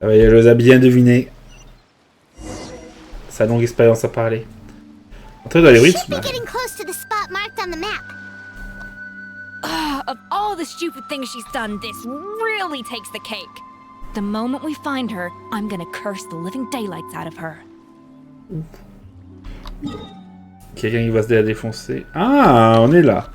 La voyageuse a bien deviné. Sa longue expérience à parler. Entrer dans les ruines. Of all the stupid things she's done, this really takes the cake. The moment we find her, I'm gonna curse the living daylights out of her. Quelqu'un qui va se défoncer. Ah, on est là.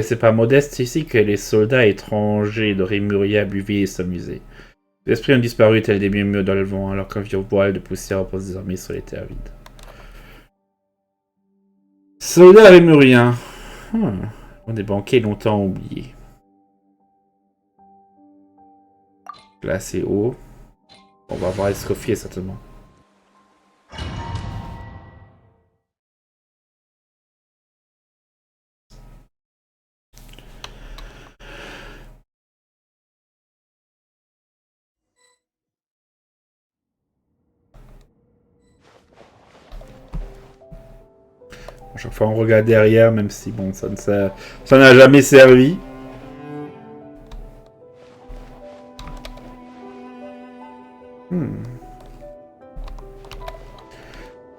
C'est pas modeste ici que les soldats étrangers de Rémuria buvaient et s'amusaient. Les esprits ont disparu tels des murmures dans le vent, alors qu'un vieux voile de poussière repose désormais sur les terres vides. Soldats rémuriens. Des banquets longtemps oubliés. Là c'est haut. On va voir escoffier certainement. Chaque fois on regarde derrière, même si bon, ça n'a jamais servi.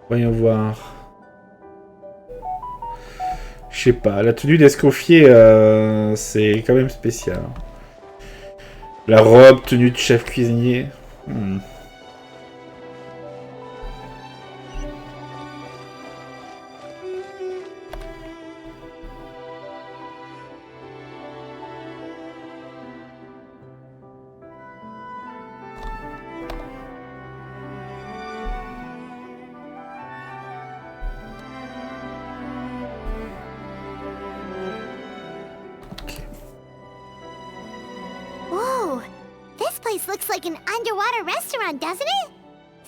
Voyons voir. Je sais pas, la tenue d'escoffier, c'est quand même spécial. La robe, tenue de chef cuisinier. Doesn't it?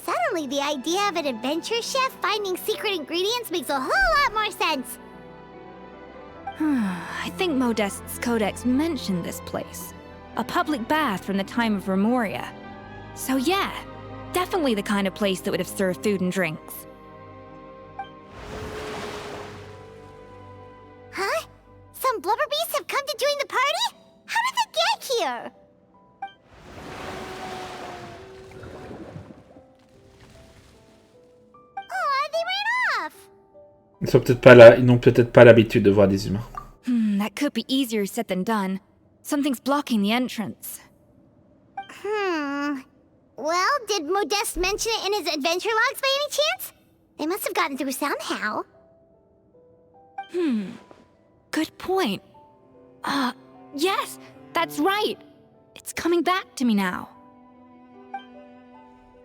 Suddenly, the idea of an adventure chef finding secret ingredients makes a whole lot more sense. I think Modest's codex mentioned this place. A public bath from the time of Remoria. So yeah, definitely the kind of place that would have served food and drinks. Huh? Some blubber beasts have come to join the party? How did they get here? Ils n'ont peut-être pas l'habitude de voir des humains. That could be easier said than done. Something's blocking the entrance. Well, did Modeste mention it in his adventure logs by any chance? They must have gotten through somehow. Good point. Yes, that's right. It's coming back to me now.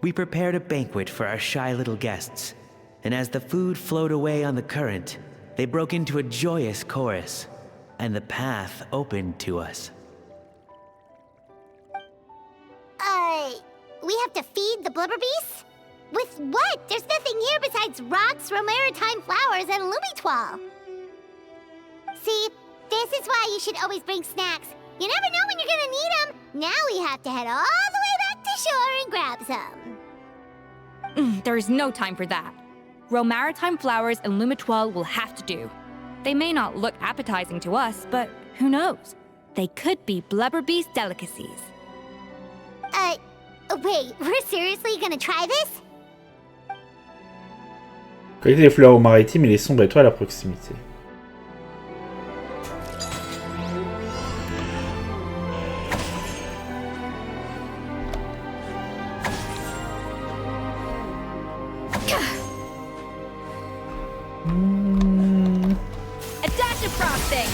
We prepared a banquet for our shy little guests. And as the food flowed away on the current, they broke into a joyous chorus, and the path opened to us. We have to feed the blubber beasts? With what? There's nothing here besides rocks, romaritime flowers, and lumitoile. See, this is why you should always bring snacks. You never know when you're gonna need them. Now we have to head all the way back to shore and grab some. There is no time for that. Romaritime flowers and lumitoile will have to do. They may not look appetizing to us, but who knows? They could be blubber beast delicacies. Wait, we're seriously gonna try this? Collectez les fleurs maritimes et les sombres étoiles à proximité. A dash of frosting!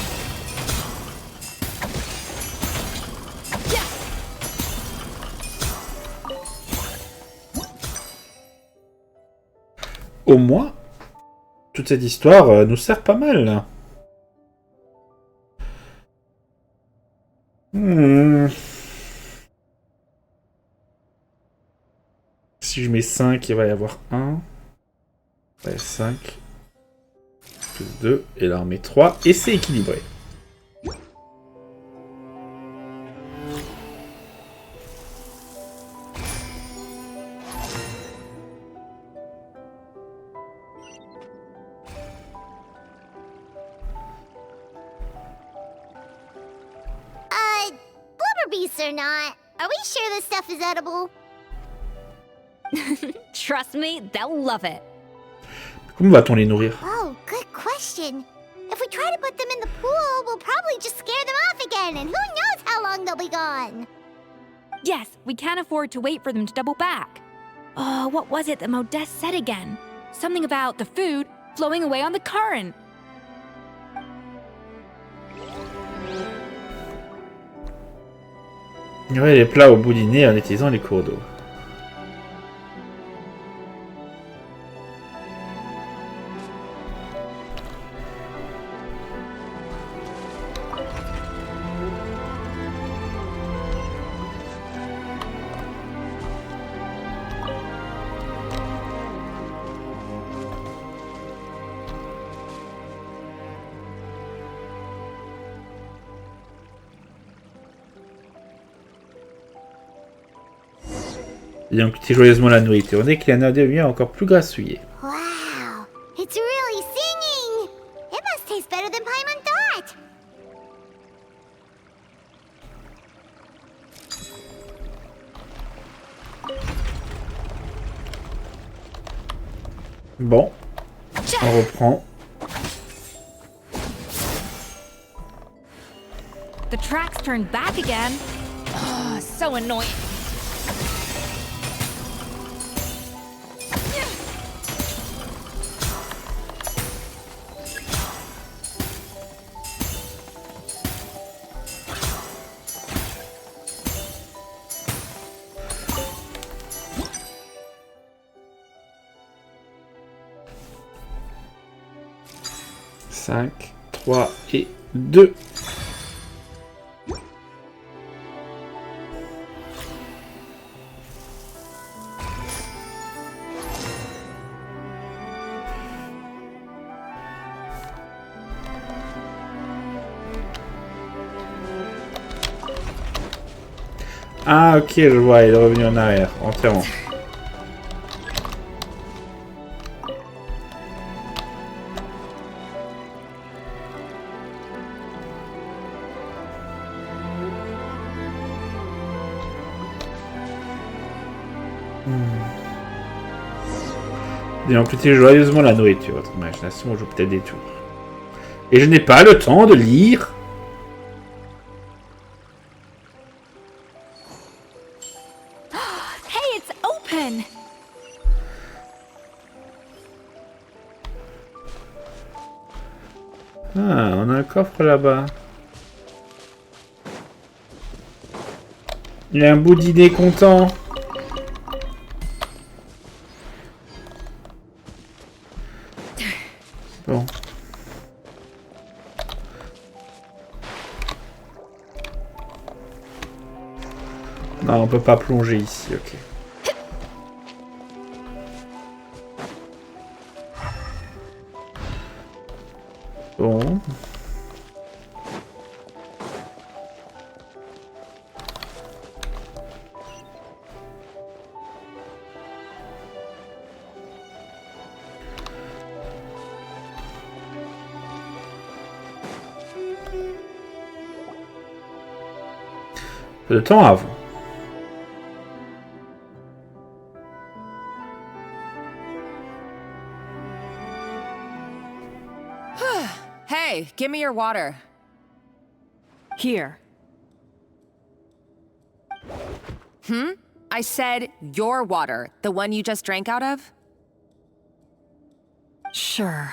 Au moins, toute cette histoire nous sert pas mal. si je mets 5, il va y avoir 1. Ouais, 5. Plus 2. Et là, on met 3. Et c'est équilibré. Blubber beasts or not, are we sure this stuff is edible? Trust me, they'll love it. Comment va-t-on les nourrir? Oh, good question. If we try to put them in the pool, we'll probably just scare them off again, and who knows how long they'll be gone. Yes, we can't afford to wait for them to double back. Oh, what was it that Modeste said again? Something about the food flowing away on the current. Ignorer les plats au bout du nez en utilisant les cours d'eau. Ayant goûté joyeusement la nourriture, dès qu'il en a devenu encore plus grassouillé. Wow, it's really singing! It must taste better than Paimon thought! Bon, on reprend. The tracks turned back again. Oh, so annoying. Cinq, 3 et 2. Ah ok, je vois, il est revenu en arrière, entièrement. Ayant écouté joyeusement la nourriture, votre imagination joue peut-être des tours. Et je n'ai pas le temps de lire. Hey, it's open! Ah, on a un coffre là-bas. Il y a un bout d'idée content. Bon. Non, on peut pas plonger ici, ok. Bon. Peu de temps avant. Hey, give me your water. Here. I said your water, the one you just drank out of? Sure.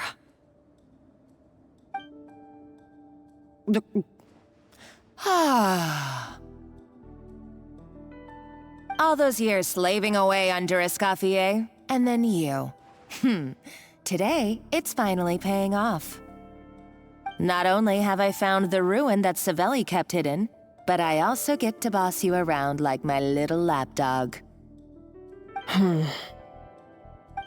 All those years slaving away under Escoffier, and then you. Today, it's finally paying off. Not only have I found the ruin that Savelli kept hidden, but I also get to boss you around like my little lapdog.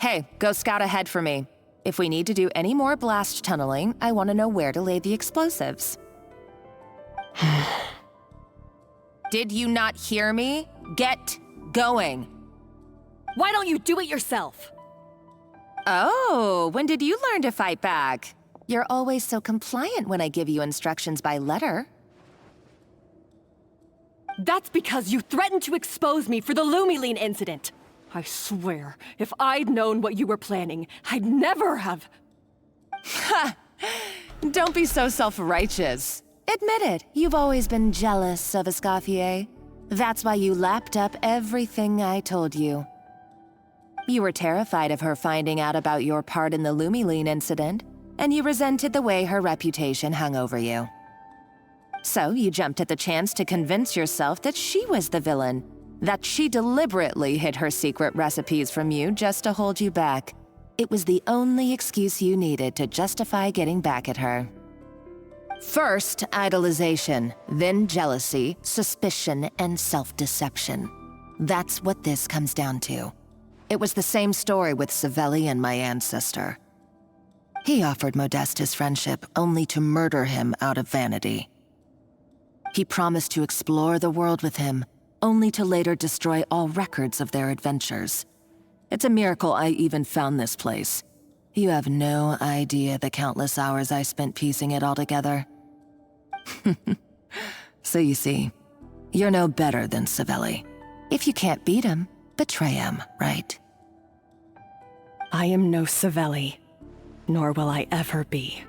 Hey, go scout ahead for me. If we need to do any more blast tunneling, I want to know where to lay the explosives. Did you not hear me? Get going. Why don't you do it yourself? Oh, when did you learn to fight back? You're always so compliant when I give you instructions by letter. That's because you threatened to expose me for the Lumiline incident. I swear, if I'd known what you were planning, I'd never have... Ha! Don't be so self-righteous. Admit it, you've always been jealous of Escoffier. That's why you lapped up everything I told you. You were terrified of her finding out about your part in the Lumiline incident, and you resented the way her reputation hung over you. So you jumped at the chance to convince yourself that she was the villain, that she deliberately hid her secret recipes from you just to hold you back. It was the only excuse you needed to justify getting back at her. First, idolization, then jealousy, suspicion, and self-deception. That's what this comes down to. It was the same story with Savelli and my ancestor. He offered Modeste his friendship only to murder him out of vanity. He promised to explore the world with him, only to later destroy all records of their adventures. It's a miracle I even found this place. You have no idea the countless hours I spent piecing it all together. So you see, you're no better than Savelli. If you can't beat him, betray him, right? I am no Savelli, nor will I ever be.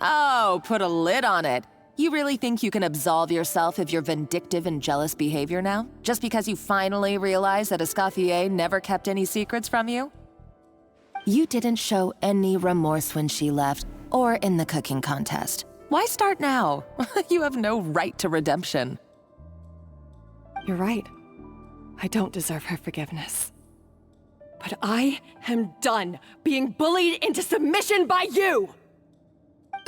Oh, put a lid on it. You really think you can absolve yourself of your vindictive and jealous behavior now? Just because you finally realize that Escoffier never kept any secrets from you? You didn't show any remorse when she left, or in the cooking contest. Why start now? You have no right to redemption. You're right. I don't deserve her forgiveness. But I am done being bullied into submission by you!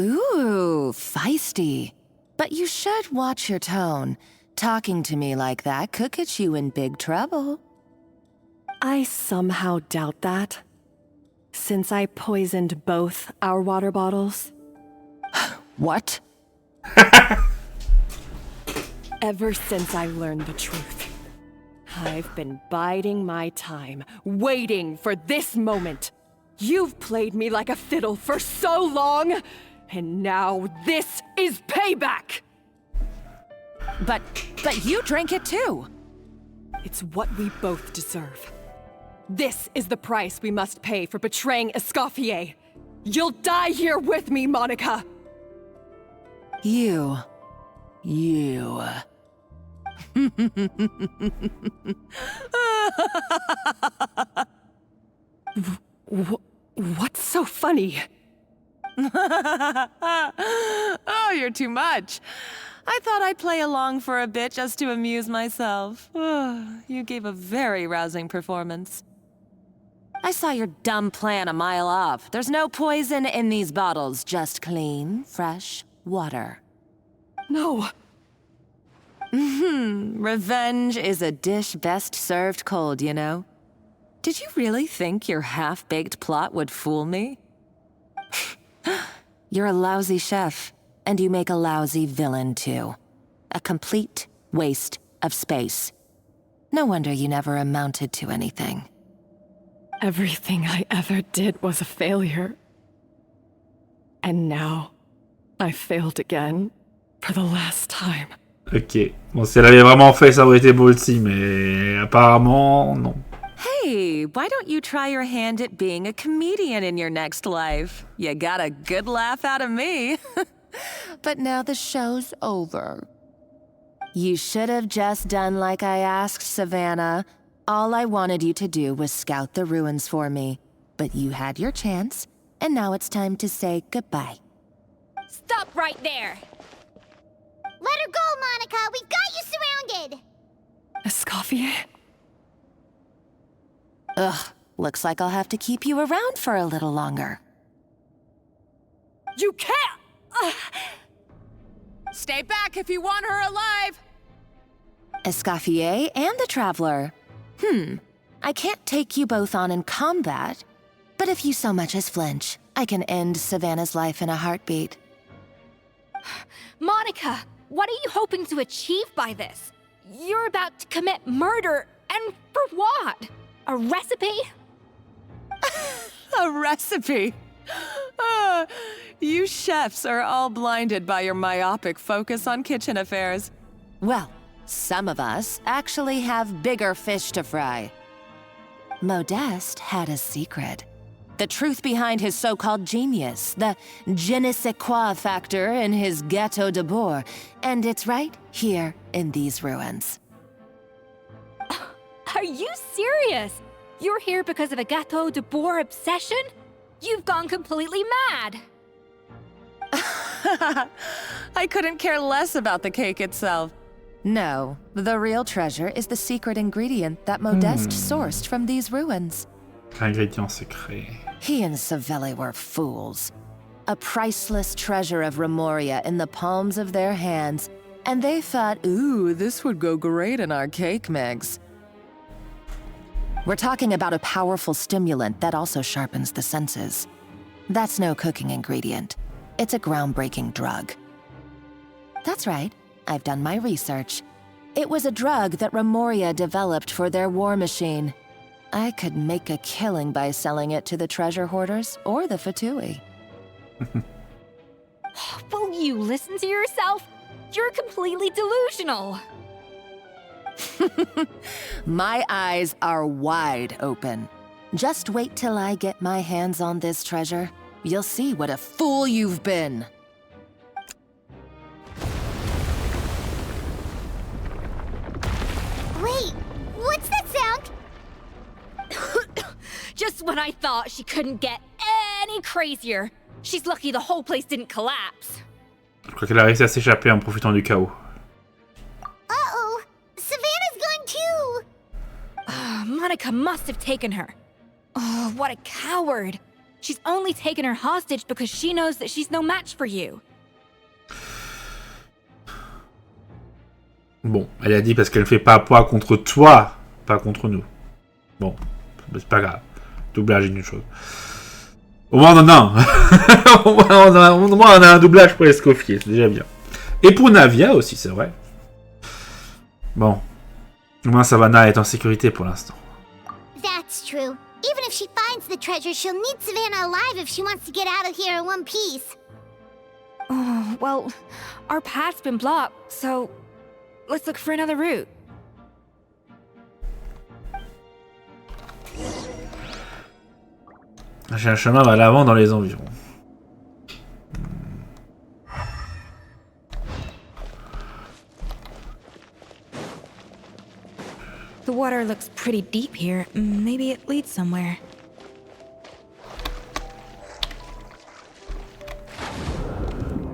Ooh, feisty. But you should watch your tone. Talking to me like that could get you in big trouble. I somehow doubt that, since I poisoned both our water bottles. What? Ever since I learned the truth, I've been biding my time, waiting for this moment. You've played me like a fiddle for so long, and now this is payback! But you drank it too. It's what we both deserve. This is the price we must pay for betraying Escoffier. You'll die here with me, Monica! You. What's so funny? Oh, you're too much. I thought I'd play along for a bit just to amuse myself. You gave a very rousing performance. I saw your dumb plan a mile off. There's no poison in these bottles, just clean, fresh water. No. Revenge is a dish best served cold, you know? Did you really think your half-baked plot would fool me? You're a lousy chef, and you make a lousy villain, too. A complete waste of space. No wonder you never amounted to anything. Everything I ever did was a failure. And now, I failed again, for the last time. Ok. Bon, si elle avait vraiment fait, ça aurait été beau aussi, mais apparemment, non. Hey, why don't you try your hand at being a comedian in your next life? You got a good laugh out of me. But now the show's over. You should have just done like I asked, Savannah. All I wanted you to do was scout the ruins for me. But you had your chance, and now it's time to say goodbye. Stop right there! Let her go, Monica! We've got you surrounded! Escoffier? Ugh, looks like I'll have to keep you around for a little longer. You can't! Stay back if you want her alive! Escoffier and the Traveler. I can't take you both on in combat, but if you so much as flinch, I can end Savannah's life in a heartbeat. Monica, what are you hoping to achieve by this? You're about to commit murder, and for what? A recipe? A recipe? You chefs are all blinded by your myopic focus on kitchen affairs. Well, some of us actually have bigger fish to fry. Modeste had a secret. The truth behind his so-called genius, the je ne sais quoi factor in his Gâteau DEBORD, and it's right here in these ruins. Are you serious? You're here because of a Gâteau DEBORD obsession? You've gone completely mad! I couldn't care less about the cake itself. No, the real treasure is the secret ingredient that Modeste sourced from these ruins. Ingrédient secret. He and Savelli were fools. A priceless treasure of Remoria in the palms of their hands, and they thought, ooh, this would go great in our cake mix. We're talking about a powerful stimulant that also sharpens the senses. That's no cooking ingredient. It's a groundbreaking drug. That's right, I've done my research. It was a drug that Remoria developed for their war machine. I could make a killing by selling it to the treasure hoarders or the Fatui. Will you listen to yourself? You're completely delusional. My eyes are wide open. Just wait till I get my hands on this treasure. You'll see what a fool you've been. Wait, what's that sound? Just when I thought she couldn't get any crazier. She's lucky the whole place didn't collapse. Je crois qu'elle a réussi à s'échapper en profitant du chaos. Uh-oh, Savannah's gone too! Monica must have taken her. Oh, what a coward. She's only taken her hostage because she knows that she's no match for you. Bon, elle a dit parce qu'elle fait pas poids contre toi, pas contre nous. Bon, c'est pas grave. Doublage est une chose. Au moins on en a un. Au moins on a un doublage pour Escoffier, c'est déjà bien. Et pour Navia aussi, c'est vrai. Bon. Au moins Savannah est en sécurité pour l'instant. That's true. Even if she finds the treasure, she'll need Savannah alive if she wants to get out of here in one piece. Oh, well, our path's been blocked, so let's look for another route. J'ai un chemin vers l'avant dans les environs. The water looks pretty deep here. Maybe it leads somewhere.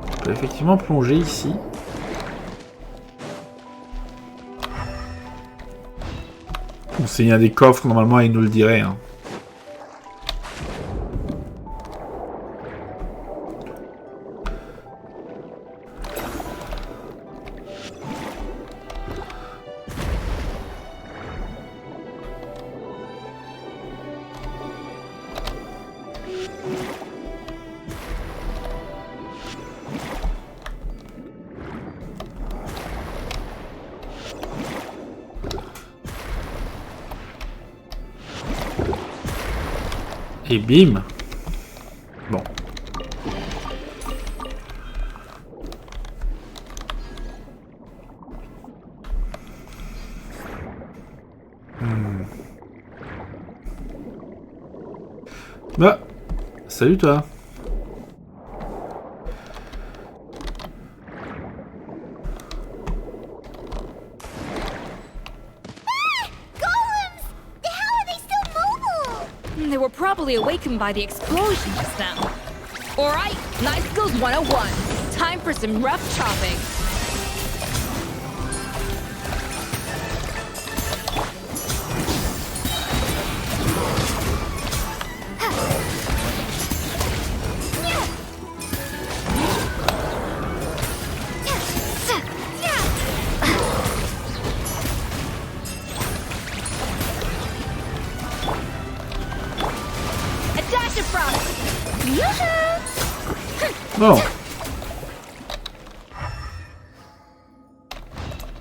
On peut effectivement plonger ici. Bon, s'il y a des coffres, normalement, il nous le dirait. Hein. Et bim. Bon. Bah, salut toi. They were probably awakened by the explosion just now. Alright, Knife Skills 101. Time for some rough chopping. Bon.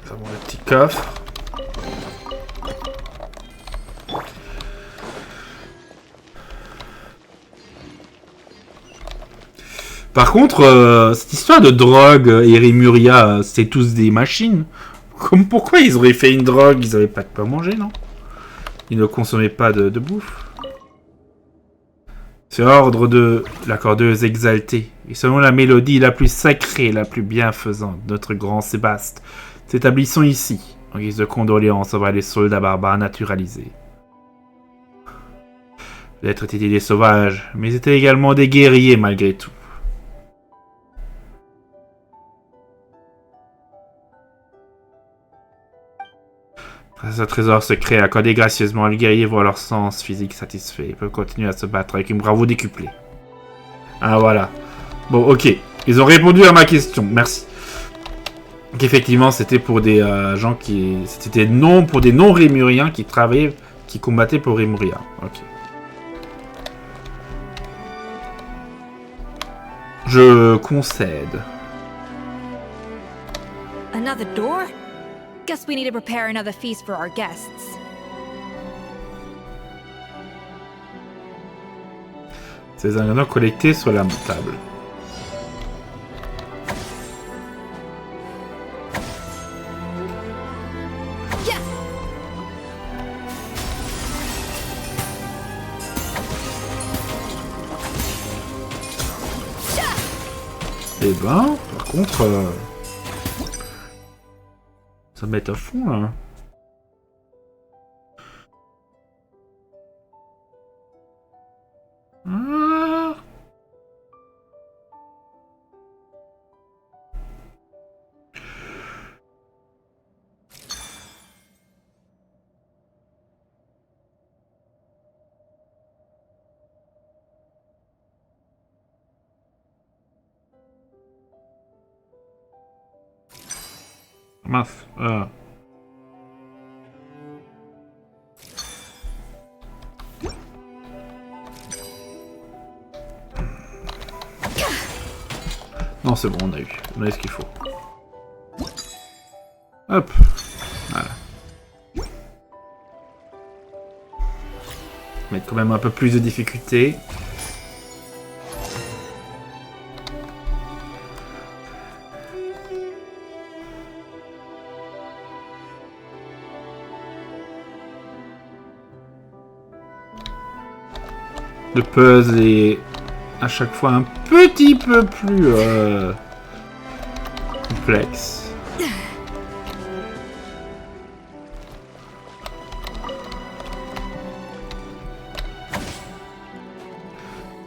Nous avons le petit coffre. Par contre, cette histoire de drogue et Remuria, c'est tous des machines. Comme pourquoi ils auraient fait une drogue? Ils n'avaient pas de quoi manger, non? Ils ne consommaient pas de bouffe. C'est ordre de la cordeuse exaltée. Et selon la mélodie la plus sacrée, la plus bienfaisante, notre grand Sébaste, s'établissons ici, en guise de condoléances envers les soldats barbares naturalisés. Peut-être étaient des sauvages, mais ils étaient également des guerriers malgré tout. Grâce à trésor secret accordé gracieusement, les guerriers voient leur sens physique satisfait et peuvent continuer à se battre avec une bravoure décuplée. Ah voilà. Bon, ok. Ils ont répondu à ma question. Merci. Donc effectivement, c'était pour des gens qui... C'était non pour des non-rémuriens qui travaillaient, qui combattaient pour Rémuria. Ok. Je concède. Another door? Guess we need to prepare another feast for our guests. Ces ingrédients collectés sur la table. Yeah. Eh ben, par contre... ça met à fond, là. Ah. Mince. Non, c'est bon, on a eu. On a eu ce qu'il faut. Hop. Voilà. Mettre quand même un peu plus de difficulté. Le puzzle est à chaque fois un petit peu plus complexe.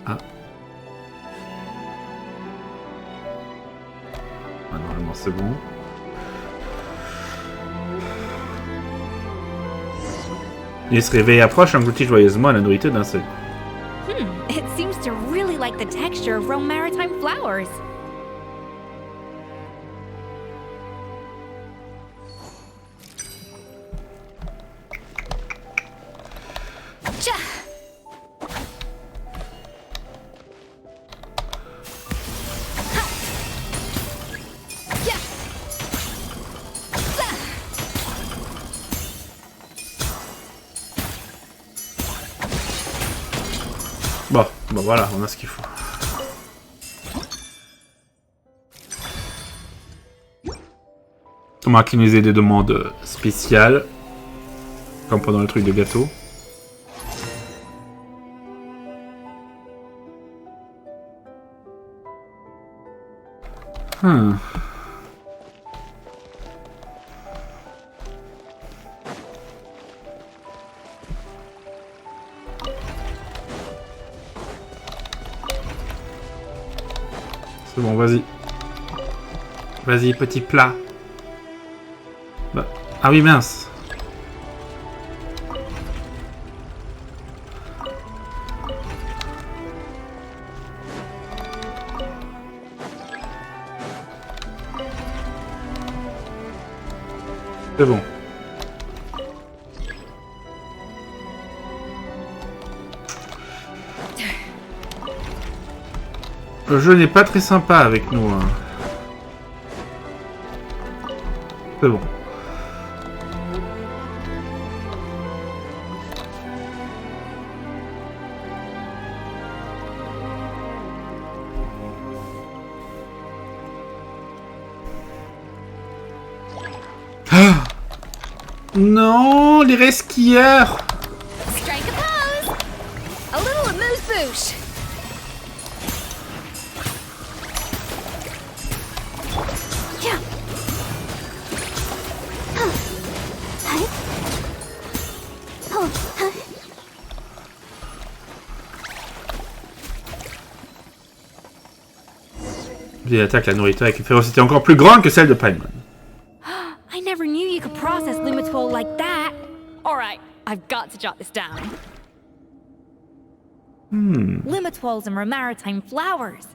Ah. Ah, normalement c'est bon. Il se réveille approche, engloutit joyeusement la nourriture d'un seul. It seems to really like the texture of Rome maritime flowers. Bon voilà, on a ce qu'il faut. On m'a nous des demandes spéciales. Comme pendant le truc de gâteau. C'est bon, vas-y. Vas-y, petit plat. Bah. Ah oui, mince. C'est bon. Le jeu n'est pas très sympa avec nous. Hein. C'est bon. Ah non, les resquilleurs. Strike a pose! A little amuse-bouche! Yeah. Il attaque la nourriture avec une férocité encore plus grande que celle de Paimon. I never knew you could process Lumitwol like that. Alright, I've got to jot this down. Lumitwols and maritime flowers.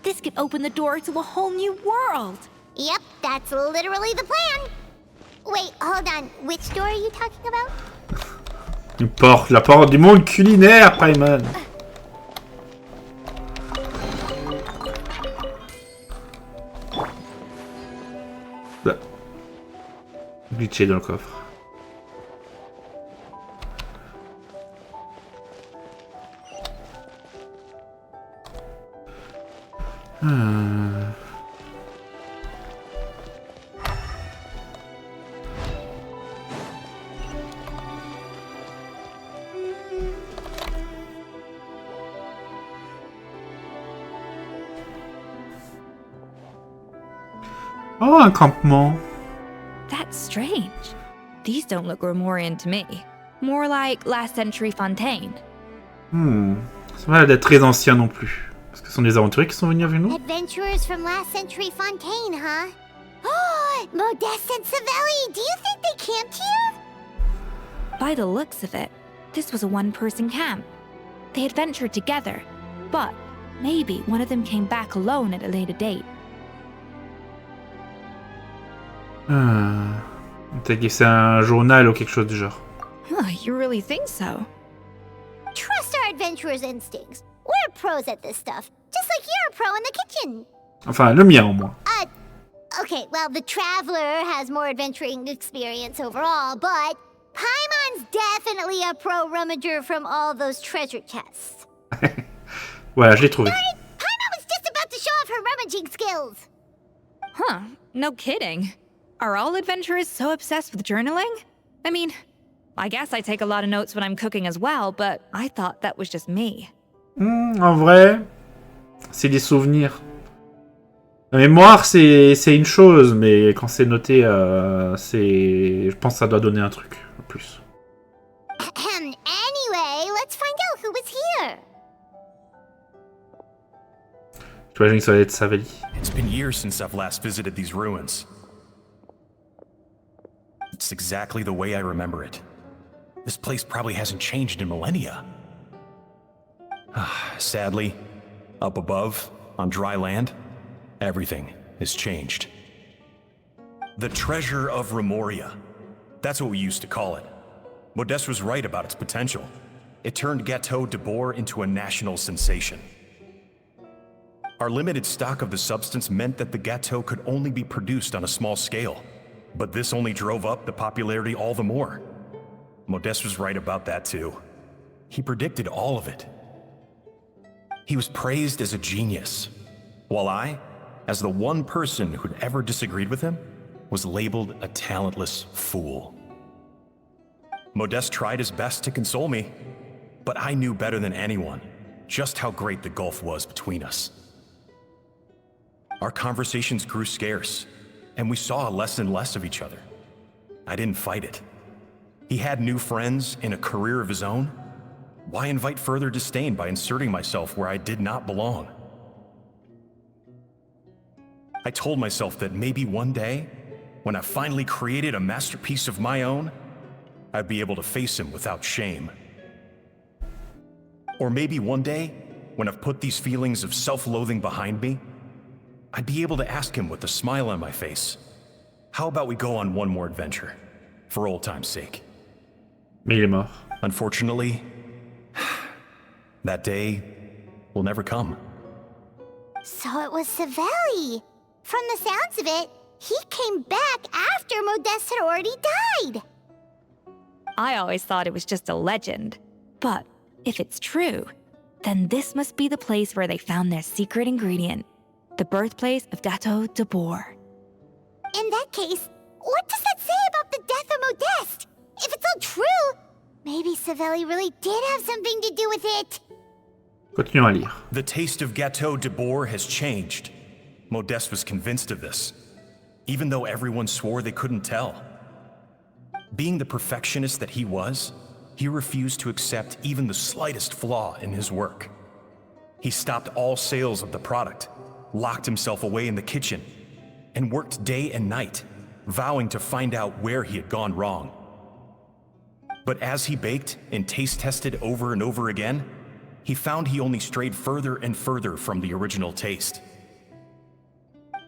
This could open the door to a whole new world. Yep, that's literally the plan. Wait, hold on. Which door are you talking about? Une porte, la porte du monde culinaire, Paimon. Bah. Glitché dans le coffre. Oh, un campement. That's strange. These don't look Romorian to me. More like last century Fontaine. Ça va d'être très ancien non plus. Parce que ce sont des aventuriers qui sont venus avec nous. Adventurers from last century Fontaine, huh? Oh, Modeste and Savelli, do you think they camped here? By the looks of it, this was a one-person camp. They adventured together, but maybe one of them came back alone at a later date. Peut-être que c'est un journal ou quelque chose du genre. You really think so? Trust our adventurers' instincts. We're pros at this stuff, just like you're a pro in the kitchen. Enfin, le mien au moins. Okay, well, the Traveler has more adventuring experience overall, but Paimon's definitely a pro rummager from all those treasure chests. Voilà, je l'ai trouvé. Paimon was just about to show off her rummaging skills. Huh, no kidding. Are all adventurers so obsessed with journaling? I mean, I guess I take a lot of notes when I'm cooking as well, but I thought that was just me. En vrai, c'est des souvenirs. La mémoire, c'est une chose, mais quand c'est noté, je pense que ça doit donner un truc en plus. Anyway, let's find out who was here. J'imagine que ça va être Savelli. It's been years since I've last visited these ruins. It's exactly the way I remember it. This place probably hasn't changed in millennia. Sadly, up above, on dry land, everything has changed. The treasure of Remoria. That's what we used to call it. Modeste was right about its potential. It turned Gâteau DEBORD into a national sensation. Our limited stock of the substance meant that the gâteau could only be produced on a small scale. But this only drove up the popularity all the more. Modeste was right about that too. He predicted all of it. He was praised as a genius, while I, as the one person who'd ever disagreed with him, was labeled a talentless fool. Modeste tried his best to console me, but I knew better than anyone just how great the gulf was between us. Our conversations grew scarce, and we saw less and less of each other. I didn't fight it. He had new friends and a career of his own. Why invite further disdain by inserting myself where I did not belong? I told myself that maybe one day, when I finally created a masterpiece of my own, I'd be able to face him without shame. Or maybe one day, when I've put these feelings of self-loathing behind me, I'd be able to ask him with a smile on my face, how about we go on one more adventure, for old time's sake? Mais il est mort. Unfortunately, that day will never come. So it was Savelli. From the sounds of it, he came back after Modeste had already died. I always thought it was just a legend. But if it's true, then this must be the place where they found their secret ingredient, the birthplace of Gâteau DEBORD. In that case, what does that say about the death of Modeste? If it's all true, maybe Savelli really did have something to do with it. Continuons à lire. The taste of Gâteau DEBORD has changed. Modeste was convinced of this, even though everyone swore they couldn't tell. Being the perfectionist that he was, he refused to accept even the slightest flaw in his work. He stopped all sales of the product, locked himself away in the kitchen, and worked day and night, vowing to find out where he had gone wrong. But as he baked and taste tested over and over again, he found he only strayed further and further from the original taste.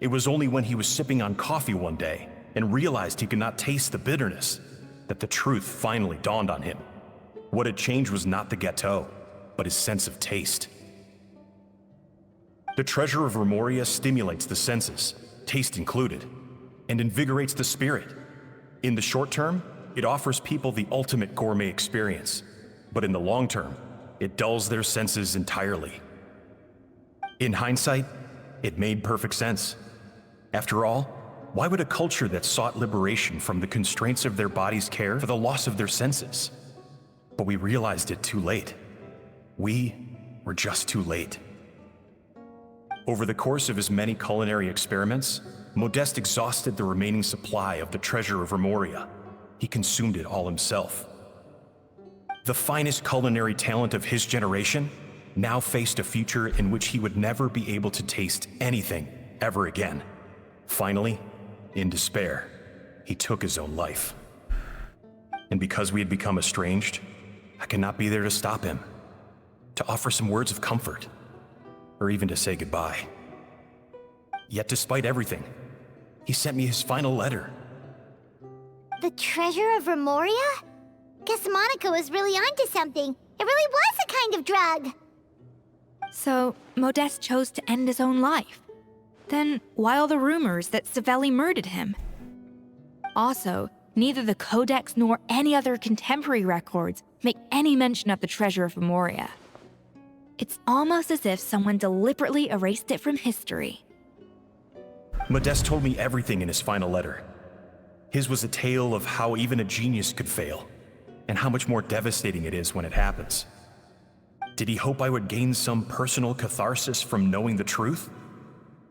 It was only when he was sipping on coffee one day and realized he could not taste the bitterness that the truth finally dawned on him. What had changed was not the gâteau, but his sense of taste. The treasure of Remoria stimulates the senses, taste included, and invigorates the spirit. In the short term, it offers people the ultimate gourmet experience, but in the long term, it dulls their senses entirely. In hindsight, it made perfect sense. After all, why would a culture that sought liberation from the constraints of their bodies care for the loss of their senses? But we realized it too late. We were just too late. Over the course of his many culinary experiments, Modeste exhausted the remaining supply of the treasure of Remoria. He consumed it all himself. The finest culinary talent of his generation now faced a future in which he would never be able to taste anything ever again. Finally, in despair, he took his own life. And because we had become estranged, I cannot be there to stop him, to offer some words of comfort, or even to say goodbye. Yet despite everything, he sent me his final letter. The treasure of Remoria? Guess Monica was really onto something. It really was a kind of drug. So, Modeste chose to end his own life. Then, why all the rumors that Savelli murdered him? Also, neither the Codex nor any other contemporary records make any mention of the treasure of Remoria. It's almost as if someone deliberately erased it from history. Modeste told me everything in his final letter. His was a tale of how even a genius could fail, and how much more devastating it is when it happens. Did he hope I would gain some personal catharsis from knowing the truth?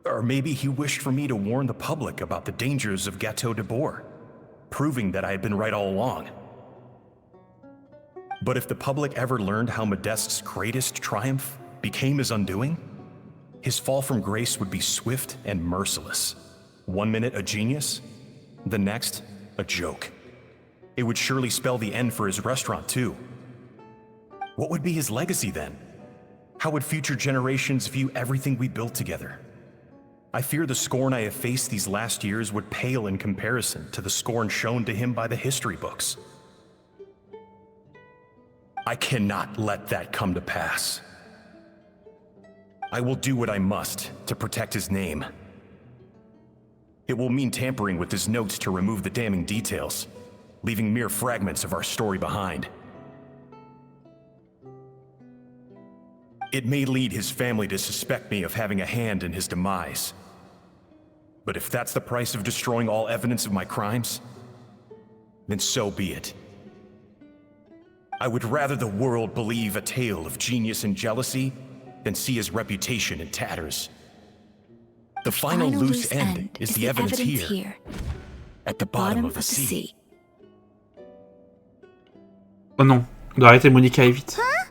Or maybe he wished for me to warn the public about the dangers of Gâteau DEBORD, proving that I had been right all along. But if the public ever learned how Modeste's greatest triumph became his undoing, his fall from grace would be swift and merciless. 1 minute a genius, the next a joke. It would surely spell the end for his restaurant too. What would be his legacy then? How would future generations view everything we built together? I fear the scorn I have faced these last years would pale in comparison to the scorn shown to him by the history books. I cannot let that come to pass. I will do what I must to protect his name. It will mean tampering with his notes to remove the damning details, leaving mere fragments of our story behind. It may lead his family to suspect me of having a hand in his demise. But if that's the price of destroying all evidence of my crimes, then so be it. I would rather the world believe a tale of genius and jealousy than see his reputation in tatters. The final loose end is the evidence here, at the bottom of the sea. Oh non, on doit arrêter Monica et vite. Huh?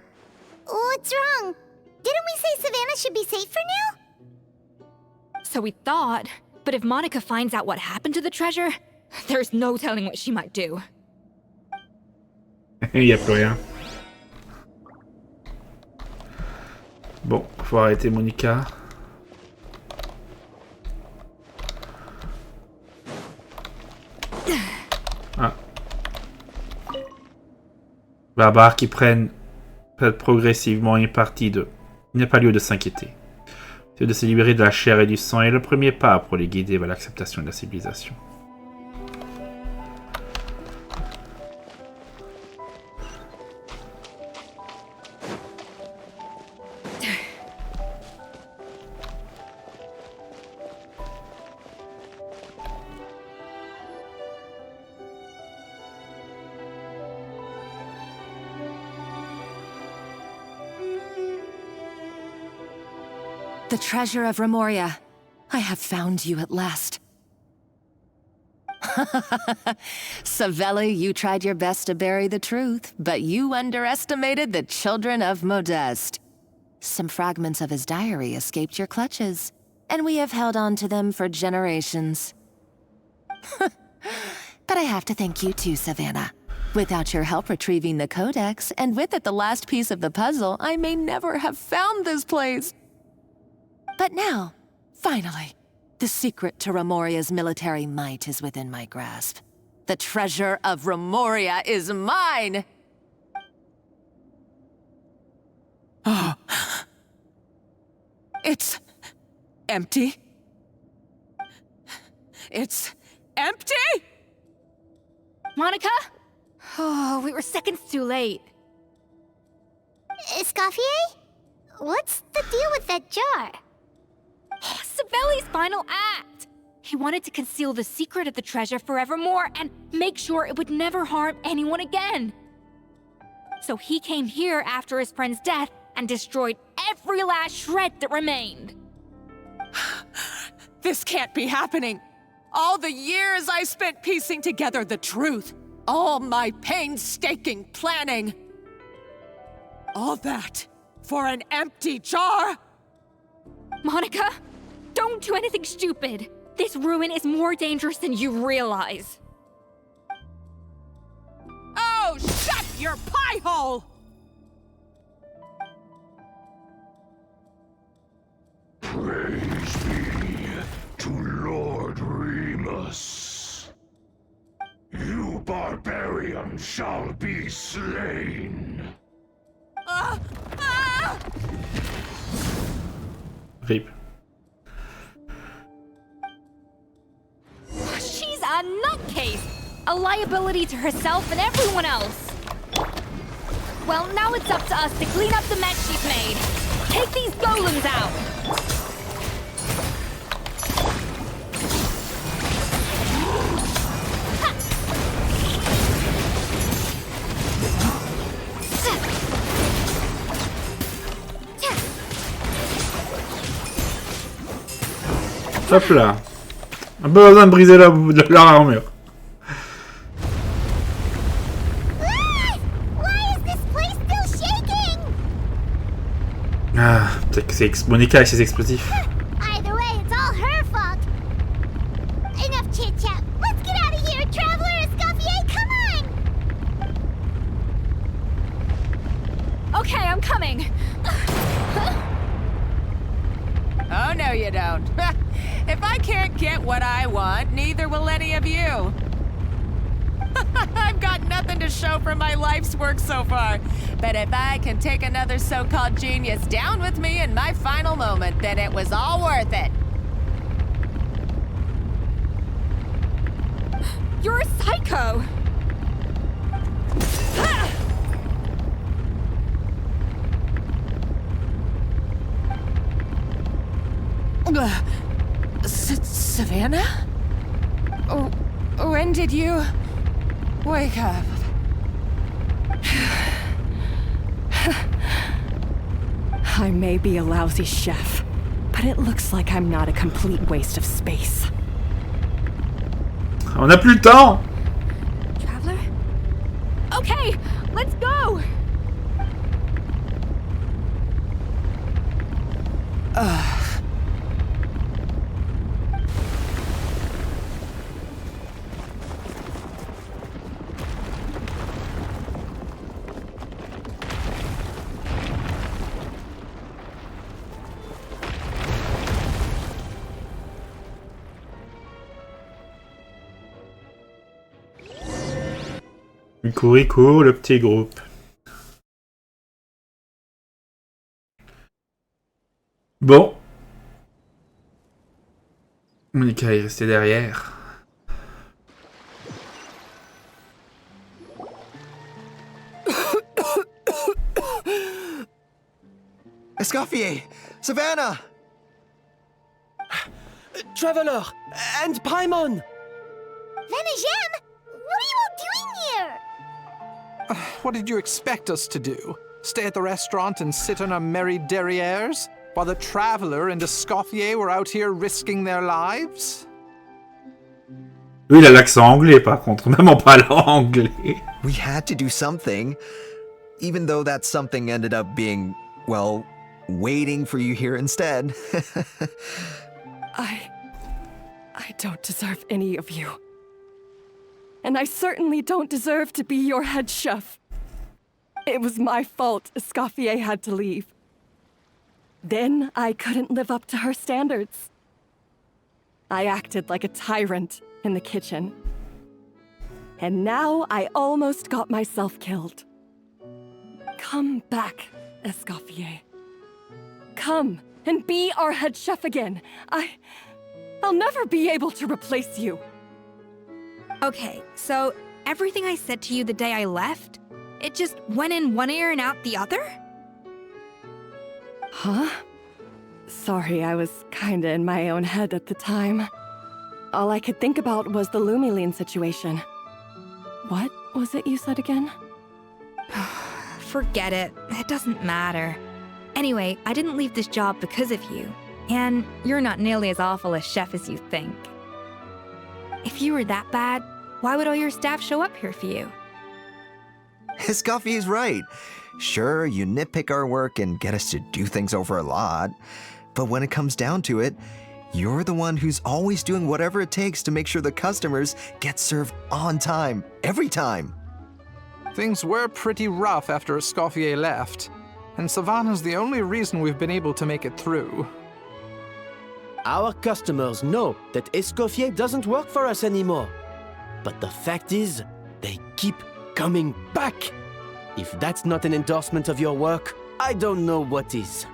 What's wrong? Didn't we say Savannah should be safe for now? So we thought, but if Monica finds out what happened to the treasure, there's no telling what she might do. Il n'y a plus rien. Bon, faut arrêter Monica. Ah. Barbares qui prennent progressivement une partie de... Il n'y a pas lieu de s'inquiéter. C'est de se libérer de la chair et du sang et le premier pas pour les guider vers l'acceptation de la civilisation. The treasure of Remoria. I have found you at last. Savelli, you tried your best to bury the truth, but you underestimated the children of Modeste. Some fragments of his diary escaped your clutches, and we have held on to them for generations. But I have to thank you too, Savannah. Without your help retrieving the codex, and with it the last piece of the puzzle, I may never have found this place. But now, finally, the secret to Remoria's military might is within my grasp. The treasure of Remoria is mine! Oh. It's empty? It's empty? Monica? Oh, we were seconds too late. Escoffier? What's the deal with that jar? Savelli's final act! He wanted to conceal the secret of the treasure forevermore and make sure it would never harm anyone again. So he came here after his friend's death and destroyed every last shred that remained. This can't be happening. All the years I spent piecing together the truth. All my painstaking planning. All that for an empty jar? Monica, don't do anything stupid. This ruin is more dangerous than you realize. Oh, shut your pie hole! Praise be to Lord Remus. You barbarian shall be slain. RIP. She's a nutcase! A liability to herself and everyone else. Well, now it's up to us to clean up the mess she's made. Take these golems out! Hop là. On a pas besoin de briser leur armure. Ah, peut-être que c'est Monica et ses explosifs. Either way, it's all her fault. Enough chit-chat. Let's get out of here, Traveler Escoffier, come on! Okay, I'm coming. Oh, no you don't. If I can't get what I want, neither will any of you. I've got nothing to show for my life's work so far. But if I can take another so-called genius down with me in my final moment, then it was all worth it. You're a psycho! Savannah? Oh, when did you wake up? I may be a lousy chef, but it looks like I'm not a complete waste of space. On n'a plus le temps. Traveler? Okay, let's go! Il court, le petit groupe. Bon. Monica est restée derrière. Escoffier! Savannah! Traveler! And Paimon! Venejem! What are you all doing here? What did you expect us to do? Stay at the restaurant and sit on our merry derrieres? While the Traveler and Escoffier were out here risking their lives? Lui, il a l'accent anglais, par contre, même en parlant anglais. We had to do something, even though that something ended up being, well, waiting for you here instead. I don't deserve any of you. And I certainly don't deserve to be your head chef. It was my fault Escoffier had to leave. Then I couldn't live up to her standards. I acted like a tyrant in the kitchen. And now I almost got myself killed. Come back, Escoffier. Come and be our head chef again. I'll never be able to replace you. Okay, so everything I said to you the day I left, it just went in one ear and out the other? Huh? Sorry, I was kinda in my own head at the time. All I could think about was the Lumiline situation. What was it you said again? Forget it. It doesn't matter. Anyway, I didn't leave this job because of you. And you're not nearly as awful a chef as you think. If you were that bad, why would all your staff show up here for you? Escoffier's right. Sure, you nitpick our work and get us to do things over a lot. But when it comes down to it, you're the one who's always doing whatever it takes to make sure the customers get served on time, every time. Things were pretty rough after Escoffier left, and Savannah's the only reason we've been able to make it through. Our customers know that Escoffier doesn't work for us anymore. But the fact is, they keep coming back. If that's not an endorsement of your work, I don't know what is.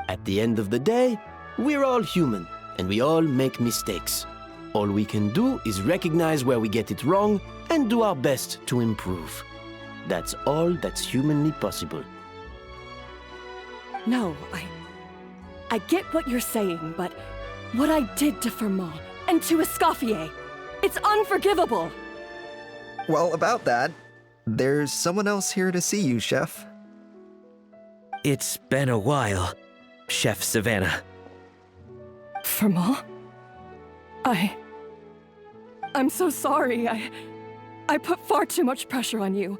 At the end of the day, we're all human, and we all make mistakes. All we can do is recognize where we get it wrong and do our best to improve. That's all that's humanly possible. No, I get what you're saying, but what I did to Firmont and to Escoffier, it's unforgivable. Well, about that, there's someone else here to see you, Chef. It's been a while, Chef Savannah. Firmont? I'm so sorry. I put far too much pressure on you.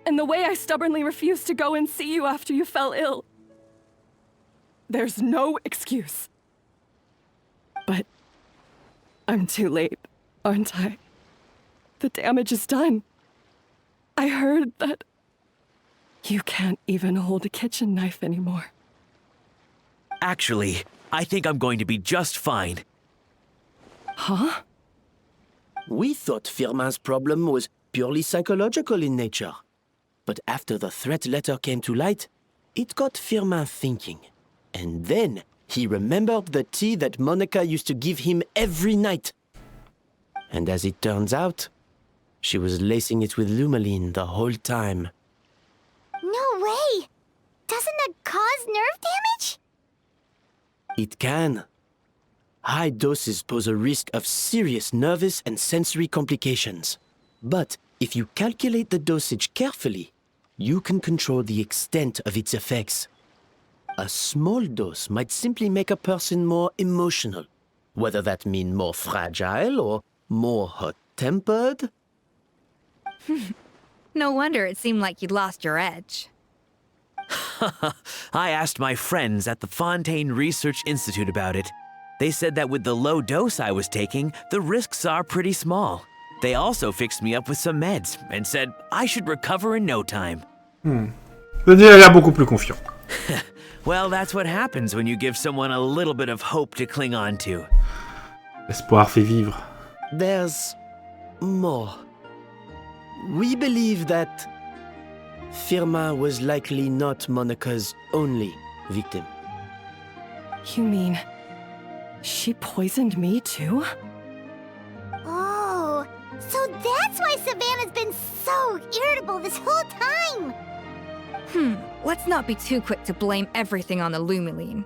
And the way I stubbornly refused to go and see you after you fell ill. There's no excuse. But I'm too late, aren't I? The damage is done. I heard that you can't even hold a kitchen knife anymore. Actually, I think I'm going to be just fine. Huh? We thought Firmin's problem was purely psychological in nature. But after the threat letter came to light, it got Firmin thinking. And then he remembered the tea that Monica used to give him every night. And as it turns out, she was lacing it with Lumiline the whole time. No way! Doesn't that cause nerve damage? It can. High doses pose a risk of serious nervous and sensory complications. But if you calculate the dosage carefully, you can control the extent of its effects. A small dose might simply make a person more emotional, whether that means more fragile or more hot-tempered. No wonder it seemed like you'd lost your edge. I asked my friends at the Fontaine Research Institute about it. They said that with the low dose I was taking, the risks are pretty small. They also fixed me up with some meds and said I should recover in no time. Je dis, elle a beaucoup plus confiant. Well, that's what happens when you give someone a little bit of hope to cling on to. L'espoir fait vivre. There's more. We believe that Firmin was likely not Monica's only victim. You mean She poisoned me too? Oh, so that's why Savannah's been so irritable this whole time! Let's not be too quick to blame everything on the Lumiline.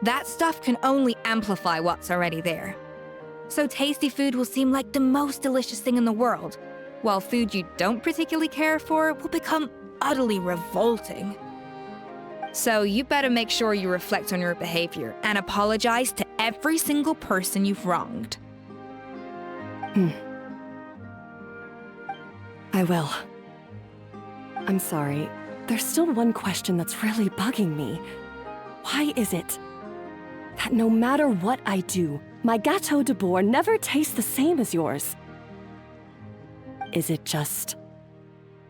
That stuff can only amplify what's already there. So tasty food will seem like the most delicious thing in the world, while food you don't particularly care for will become utterly revolting. So you better make sure you reflect on your behavior and apologize to every single person you've wronged. I will. I'm sorry. There's still one question that's really bugging me. Why is it that no matter what I do, my Gâteau DEBORD never tastes the same as yours? Is it just...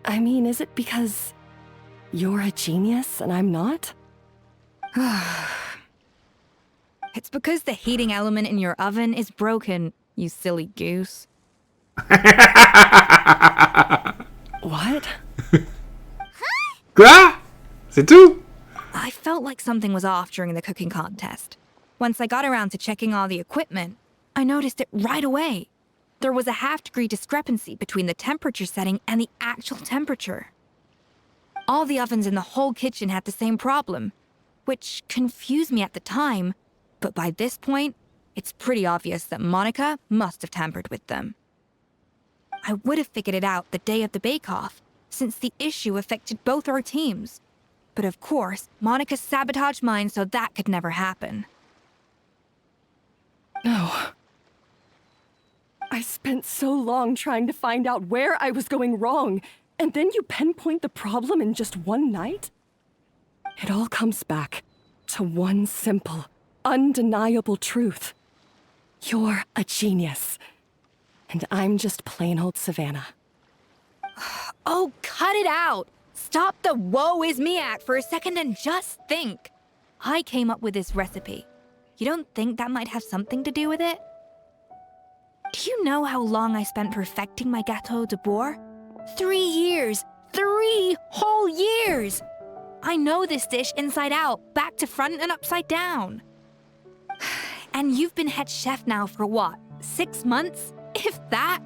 I mean, is it because you're a genius and I'm not? It's because the heating element in your oven is broken, you silly goose. What? Quoi? C'est tout? I felt like something was off during the cooking contest. Once I got around to checking all the equipment, I noticed it right away. There was a half-degree discrepancy between the temperature setting and the actual temperature. All the ovens in the whole kitchen had the same problem, which confused me at the time, but by this point, it's pretty obvious that Monica must have tampered with them. I would have figured it out the day of the bake-off, since the issue affected both our teams. But of course, Monica sabotaged mine so that could never happen. No. I spent so long trying to find out where I was going wrong, and then you pinpoint the problem in just one night? It all comes back to one simple, undeniable truth. You're a genius, and I'm just plain old Savannah. Oh, cut it out! Stop the woe is me act for a second and just think. I came up with this recipe. You don't think that might have something to do with it? Do you know how long I spent perfecting my Gâteau DEBORD? 3 years! 3 whole years! I know this dish inside out, back to front and upside down. And you've been head chef now for what, 6 months? If that?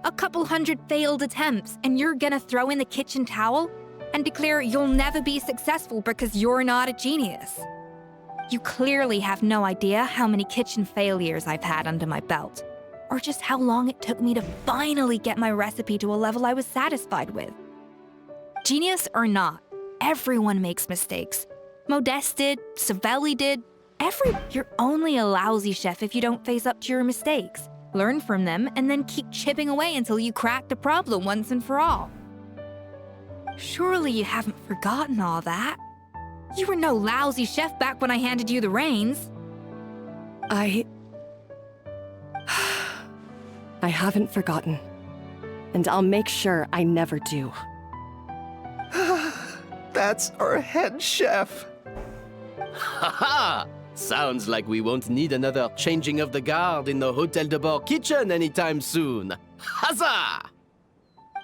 A couple hundred failed attempts, and you're gonna throw in the kitchen towel and declare you'll never be successful because you're not a genius. You clearly have no idea how many kitchen failures I've had under my belt, or just how long it took me to finally get my recipe to a level I was satisfied with. Genius or not, everyone makes mistakes. Modeste did, Savelli did, You're only a lousy chef if you don't face up to your mistakes, learn from them, and then keep chipping away until you crack the problem once and for all. Surely you haven't forgotten all that. You were no lousy chef back when I handed you the reins. I haven't forgotten. And I'll make sure I never do. That's our head chef. Haha! Sounds like we won't need another changing of the guard in the Hotel de Bord kitchen anytime soon. Huzzah!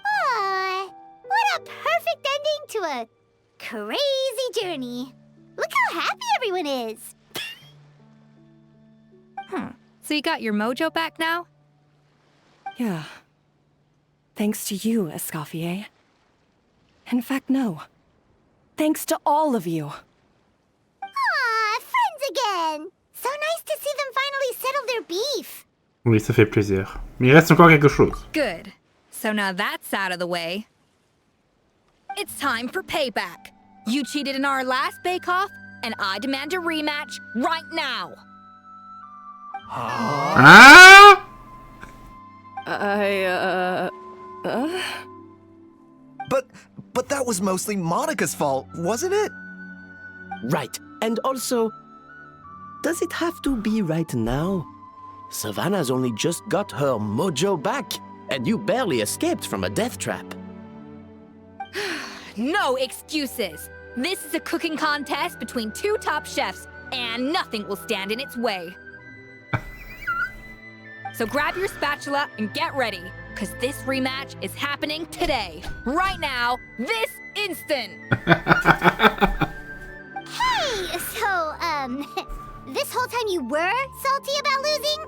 Aw, what a perfect ending to a crazy journey. Look how happy everyone is. So you got your mojo back now? Yeah. Thanks to you, Escoffier. In fact, no. Thanks to all of you. Aw, friends again. So nice to see them finally settle their beef. Oui, ça fait plaisir. Mais il reste encore quelque chose. Good. So now that's out of the way. It's time for payback. You cheated in our last bake-off, and I demand a rematch right now. Ah! But that was mostly Monica's fault, wasn't it? Right. And also, does it have to be right now? Savannah's only just got her mojo back, and you barely escaped from a death trap. No excuses. This is a cooking contest between two top chefs, and nothing will stand in its way. So grab your spatula and get ready, because this rematch is happening today, right now, this instant. Hey, so, This whole time you were salty about losing?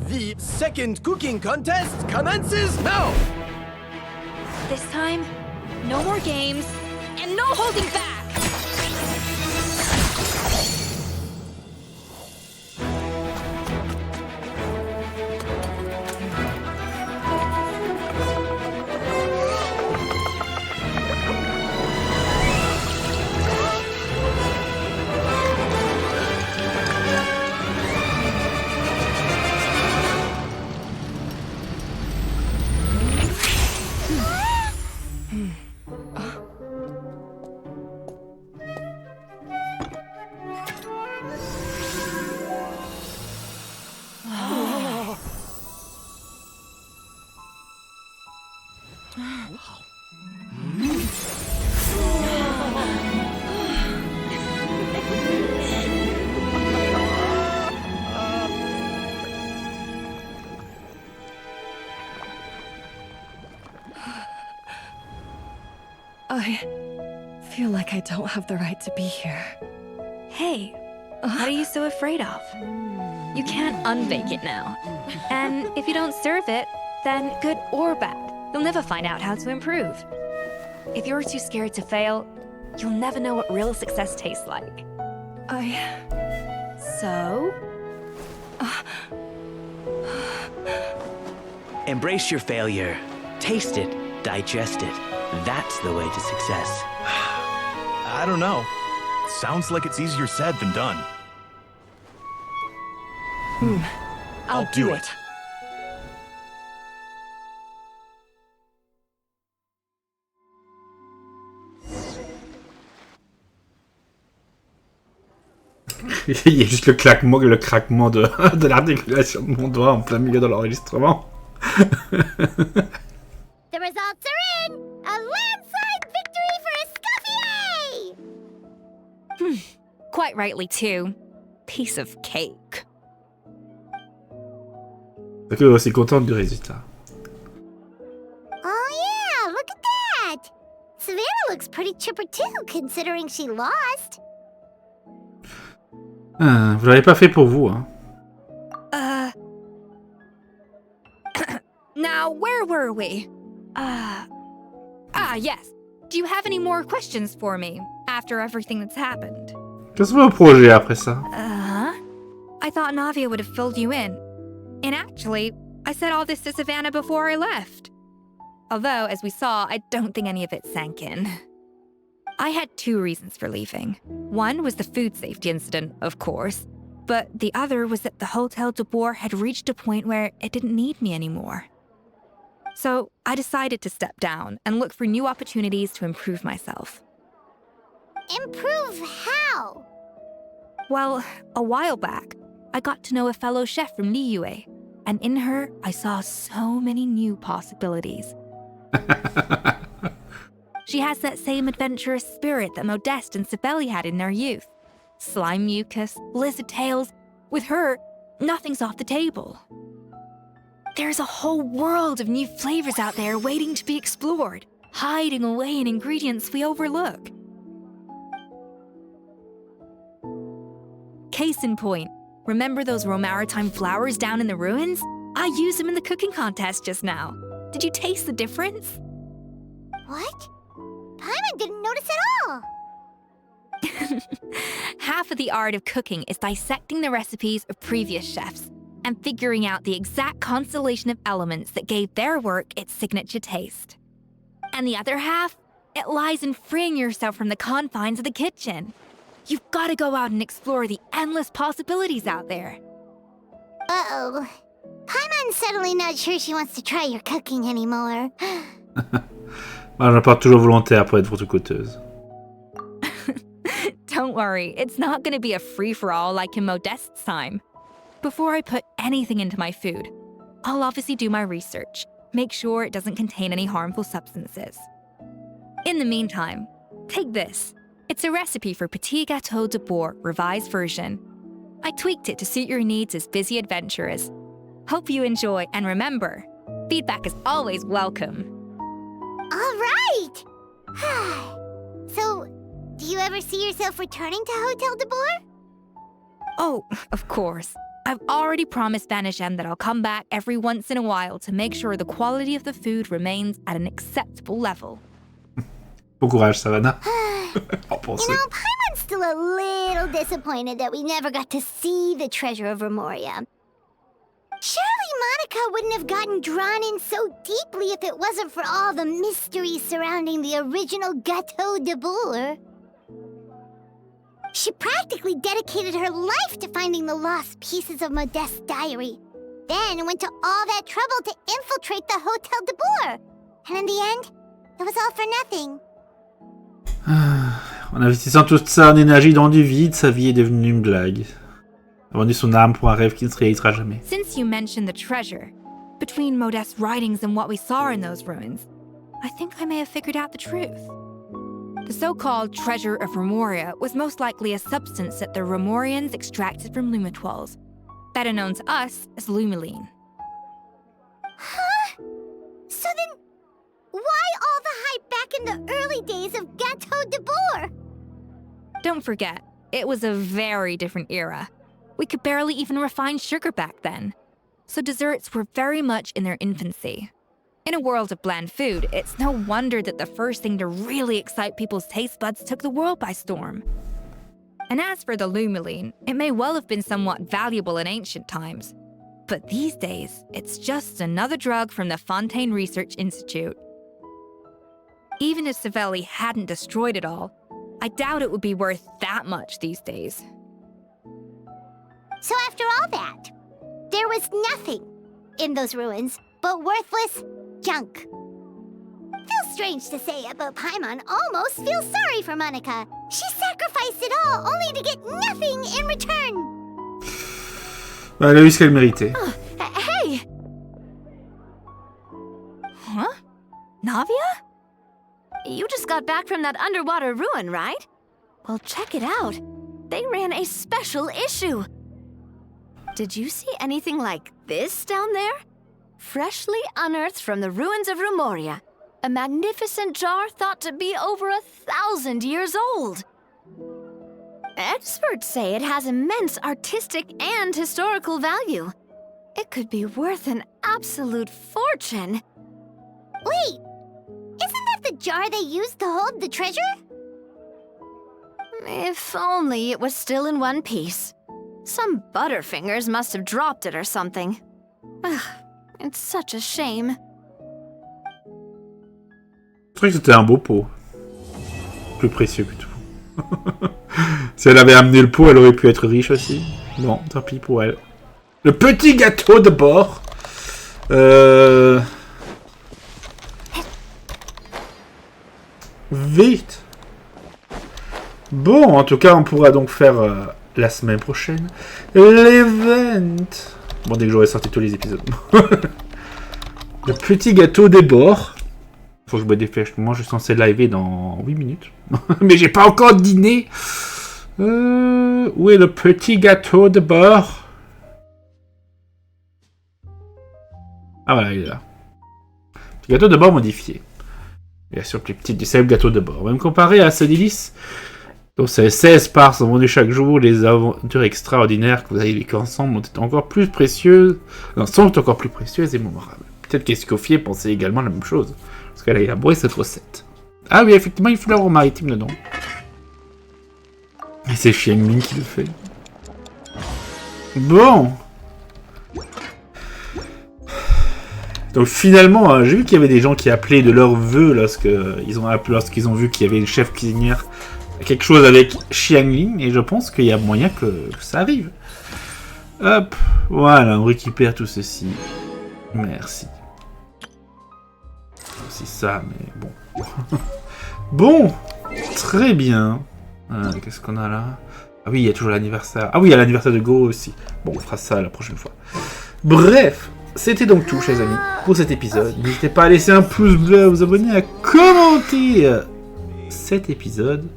The second cooking contest commences now! This time, no more games, and no holding back! I feel like I don't have the right to be here. Hey, what are you so afraid of? You can't unbake it now. And if you don't serve it, then good or bad, you'll never find out how to improve. If you're too scared to fail, you'll never know what real success tastes like. So? Embrace your failure. Taste it. Digest it. That's the way to success. I don't know. Sounds like it's easier said than done. I'll do it. Il y a juste le craquement de l'articulation de mon doigt en plein milieu de l'enregistrement. The results are in! A landslide victory for Escoffier! Quite rightly, too. Piece of cake. Donc, elle est aussi contente du résultat. Oh yeah, look at that! Savannah looks pretty chipper too, considering she lost. Ah, vous l'avez pas fait pour vous, hein. Now, where were we? Yes. Do you have any more questions for me after everything that's happened? Qu'est-ce que vous projet après ça? I thought Navia would have filled you in. And actually, I said all this to Savannah before I left. Although, as we saw, I don't think any of it sank in. I had two reasons for leaving. One was the food safety incident, of course. But the other was that the Hotel DEBORD had reached a point where it didn't need me anymore. So I decided to step down and look for new opportunities to improve myself. Improve how? Well, a while back, I got to know a fellow chef from Liyue, and in her, I saw so many new possibilities. She has that same adventurous spirit that Modeste and Savannah had in their youth. Slime mucus, lizard tails. With her, nothing's off the table. There's a whole world of new flavors out there waiting to be explored, hiding away in ingredients we overlook. Case in point, remember those Romaritime flowers down in the ruins? I used them in the cooking contest just now. Did you taste the difference? What? Paimon didn't notice at all! Half of the art of cooking is dissecting the recipes of previous chefs and figuring out the exact constellation of elements that gave their work its signature taste. And the other half, it lies in freeing yourself from the confines of the kitchen. You've got to go out and explore the endless possibilities out there. Uh-oh. Paimon's suddenly not sure she wants to try your cooking anymore. Moi, je me porte toujours volontaire pour être votre coteuse. Don't worry, it's not going to be a free-for-all like in Modeste's time. Before I put anything into my food, I'll obviously do my research, make sure it doesn't contain any harmful substances. In the meantime, take this. It's a recipe for Petit Gâteau DEBORD revised version. I tweaked it to suit your needs as busy adventurers. Hope you enjoy, and remember, feedback is always welcome. All right! So, Do you ever see yourself returning to Hotel Debord? Oh, of course. I've already promised Vanishem that I'll come back every once in a while to make sure the quality of the food remains at an acceptable level. Bon courage, Savannah. You know, Paimon's still a little disappointed that we never got to see the treasure of Remoria. Surely Monica wouldn't have gotten drawn in so deeply if it wasn't for all the mystery surrounding the original Gâteau Debord. She practically dedicated her life to finding the lost pieces of Modeste's diary, then went to all that trouble to infiltrate the Hotel Debord. And in the end, it was all for nothing. En investissant toute sa énergie dans du vide, sa vie est devenue une blague. A vendu son âme pour un rêve qui ne se réalisera jamais. Since you mentioned the treasure, between Modeste's writings and what we saw in those ruins, I think I may have figured out the truth. The so-called treasure of Remoria was most likely a substance that the Remorians extracted from lumitoiles, better known to us as lumiline. Huh? So then, why all the hype back in the early days of Gâteau Debord? Don't forget, it was a very different era. We could barely even refine sugar back then, so desserts were very much in their infancy. In a world of bland food, it's no wonder that the first thing to really excite people's taste buds took the world by storm. And as for the lumiline, it may well have been somewhat valuable in ancient times. But these days, it's just another drug from the Fontaine Research Institute. Even if Savelli hadn't destroyed it all, I doubt it would be worth that much these days. So after all that, there was nothing in those ruins but worthless junk. Feels strange to say it, but Paimon almost feels sorry for Monica. She sacrificed it all only to get nothing in return. Elle a eu ce qu'elle méritait. Hey! Huh? Navia? You just got back from that underwater ruin, right? Well, check it out. They ran a special issue. Did you see anything like this down there? Freshly unearthed from the ruins of Remoria. A magnificent jar thought to be over 1,000 years old. Experts say it has immense artistic and historical value. It could be worth an absolute fortune. Wait, isn't that the jar they used to hold the treasure? If only it was still in one piece. Some butterfingers must have dropped it or something. Ugh, it's such a shame. Je trouvais que c'était un beau pot. Plus précieux que tout. Si elle avait amené le pot, elle aurait pu être riche aussi. Bon, tant pis pour elle. Le petit gâteau de bord. Vite. Bon, en tout cas, on pourra donc faire la semaine prochaine l'event. Bon, dès que j'aurai sorti tous les épisodes. Le petit gâteau des bords. Faut que je me dépêche. Moi, je suis censé liver dans 8 minutes. Mais j'ai pas encore dîné. Où est le petit gâteau de bord? Ah voilà, il est là. Petit gâteau de bord modifié. Bien sûr, les petits du célèbre gâteau de bord. Même comparé à ce délice, dont ces 16 parts sont vendues chaque jour, les aventures extraordinaires que vous avez vécues ensemble sont encore plus précieuses et mémorables. Peut-être qu'Escoffier pensait également la même chose, parce qu'elle a élaboré cette recette. Ah oui, effectivement, une fleur maritime dedans. Et c'est Xiangling qui le fait. Bon. Donc finalement, j'ai vu qu'il y avait des gens qui appelaient de leur vœu lorsqu'ils ont vu qu'il y avait une chef cuisinière, quelque chose avec Xiangling, et je pense qu'il y a moyen que ça arrive. Hop, voilà, on récupère tout ceci. Merci. C'est ça, mais bon. Bon, très bien. Qu'est-ce qu'on a là? Ah oui, il y a toujours l'anniversaire. Ah oui, il y a l'anniversaire de Go aussi. Bon, on fera ça la prochaine fois. Bref, c'était donc tout, chers amis, pour cet épisode. N'hésitez pas à laisser un pouce bleu, à vous abonner, à commenter cet épisode.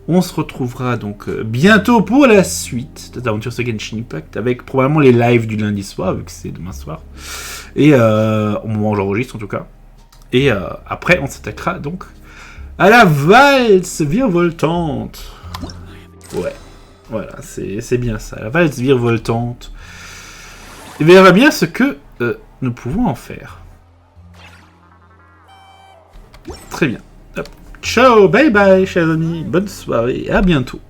On se retrouvera donc bientôt pour la suite de l'aventure sur Genshin Impact, avec probablement les lives du lundi soir, vu que c'est demain soir. Et au moment où j'enregistre en tout cas. Et après, on s'attaquera donc À la valse virevoltante. Ouais. Voilà, c'est bien ça. La valse virevoltante. Et verra bien ce que nous pouvons en faire. Très bien. Hop. Ciao, bye bye, chers amis. Bonne soirée et à bientôt.